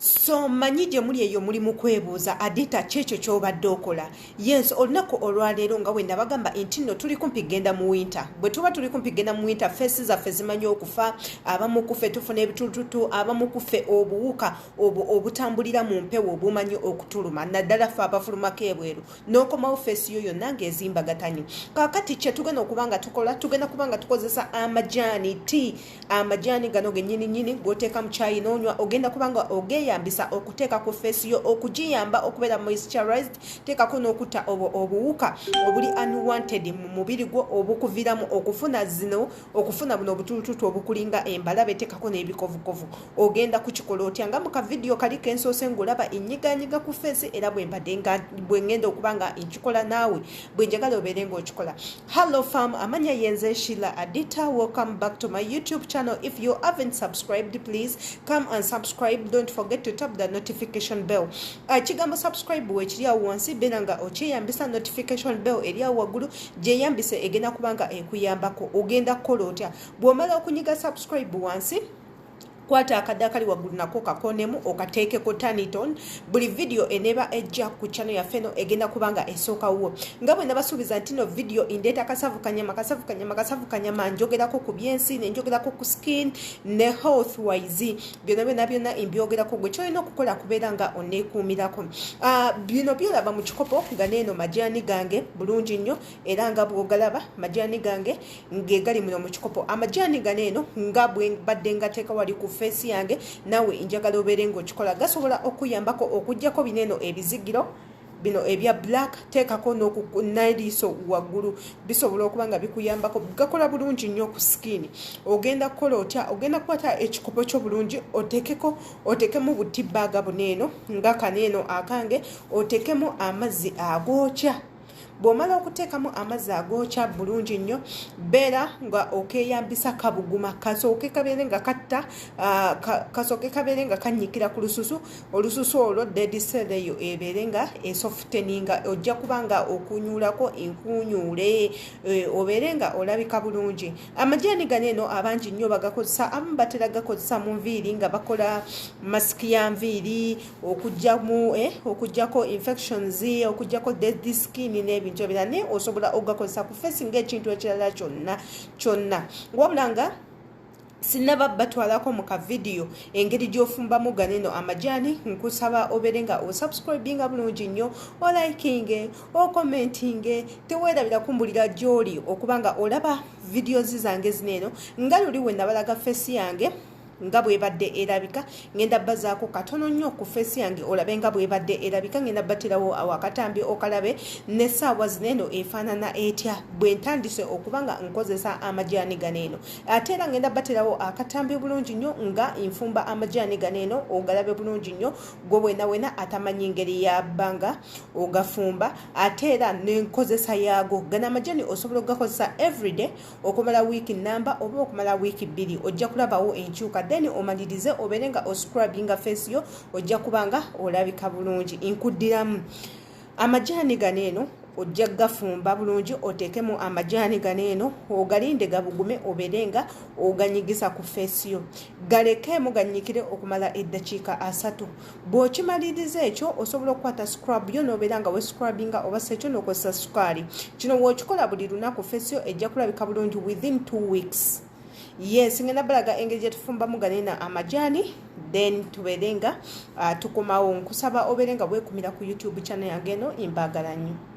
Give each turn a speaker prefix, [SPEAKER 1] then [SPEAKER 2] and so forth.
[SPEAKER 1] So manyije muri eyo muri mukwebuuza adita checho kyobadde okola. Yes, olunaku olwaleero nga wenda bagamba intino tuli kumpi genda mu winter. Bwe tuba tuli kumpi genda mu winter, faces zaffe zimanyi okufa, abamu kufe tufuna ebitututu, abamu kufe obuwuka obutambulira mu mpewo obumanyi okutuluma. Naddala ffe abafulumako ebweru. N'okomawo face yo yonna ng'ezimbagatanye. Kaakati kye tugenda okubanga tukola, tugenda kubanga tukozesa amajaani tea. Amajaani gano gennyini g'oteeka mu chai n'onywa, ogenda kubanga Weyambisa okuteeka ku face yo okugiyamba okubeera moisturized, teekako n'okutta obuwuka obuli unwanted mu mubiri gwo obukuviramu okufuna buno obutulututu obukulinga embalabe, teekako n'ebikovukovu. Ogenda kukikola otya nga mu kavidiyo kali kensoose ng'olaba ennyiganyiga ku face era bwe ngenda okuba nga nkikola naawe bwe njagala obeere ng'okikola. Hello fam, amanya yenze Sheila Adita. Welcome back to my YouTube channel. If you haven't subscribed, please come and subscribe. Don't forget to tap the notification bell. Kigambo subscribe wekiri awo wansi benanga okyeyambisa notification bell eri awo waggulu gyeyambise egenda kubanga ekuyambako. Ogenda kukola otya bw'omala okunyiga subscribe wansi, kwata akadakali waggulu nako kakonemu okateekeko turn it on. Buli video eneba ejja ku channel ya feno egenda kubanga esooka wo. Nga bwe nabasuubiza nti no video indeeta kasavu kanyama njogerako ku byensi, nenjogerako ku skin ne health wise. Byonna mbyogerako. Gwe kyolina okukola kubeera nga oneekuumirako. Bino byolaba mu kikopo nga neeno majaani gange bulungi nnyo era nga bw'ogalaba majaani gange ng'egali muno mu kikopo. Amajaani ganeeno nga bwe badde ngateeka wali ku face yange nawe njagala obeere ng'okikola. Gasobola okuyambako okuggyako bineeno ebizigiro bino ebya black, teekako n'aliiso waggulu, bisobola okuba nga bikuyambako. Gakola bulungi nnyo ku skin. Ogenda kukola otya? Ogenda kukwata ekikopo kyo bulungi oteekemu butibaaga buneeno nga kaneeno akange, oteekemu amazzi agookya. Bw'omala okuteekamu amazzi agookya bulungi nnyo, beera nga okeeyambisa kabuguma kasooke kabeere nga katta, kasooke kabeere nga kannyikira ku lususu. Olususu olwo dead cell eyo ebeere nga esofteninga. Ojja kuba nga okunyuulako enkuunyuule, obeere nga olabika bulungi. Amajaani ganeeno abangi nnyo bagakozesa, abamu batera gakozesa mu nviiri nga bakola masiki ya nviiri, okuggyako infections, okuggyako dead skin n'ebintu ebirala. Ne osobola ogakozesa ku face ng'ekintu ekirala kyonna. Wabula nga sinaba batwalako mu kavidiyo engeri gy'ofumbamu ganeeno amajaani, nkusaba obeere nga osubscribinga bulungi nnyo, olikinge, okomentinge. Teweerabira kumbulira gy'oli okuba nga olaba videos zange zineeno nga luli we nabalaga face yange nga bwebadde erabika. Ngenda bazaako katono nnyo ku face yange olabe nga bwebadde erabika. Ngenda batirawo awo akatambi okalabe n'essaawa zineeno efaanana etya bwe ntandise okuba nga nkozesa amajaani ganeeno. Ate era ngenda batirawo akatambi bulungi nnyo nga nfumba amajaani ganeeno ogalabe bulungi nnyo. Gwe wena atamanyi ngeri yabbanga ogafumba. Ate era n'enkozesa yaago. Gano amajaani osobola okugakozesa everyday okumala wiiki nnamba oba okumala wiiki bbiri. Ojja kulabawo enkyuka. Then omalirize obeere nga oscrubbinga face yo, ojja kubanga olabika bulungi. Nkuddiramu amajaani ganeeno ojja gafumba bulungi, oteekemu amajaani ganeeno ogalinde gabugume, obeere nga oganyigisa ku face yo. Galekeemu gannyikire okumala eddakiika 3. Bw'okimaliriza ekyo osobola okukwata scrub yo n'obeera nga we scrubbinga oba sekyo n'okozesa sukaali. Kino bw'okikola buli lunaku face yo ejja kulabika bulungi within 2 weeks. Yes, ngenda balaga engeri gye tufumbamu ganeeno amajaani, then tubeere nga tukomawo. Nkusaba obeere nga weekumira ku YouTube channel yange eno. Imbaagala nnyo.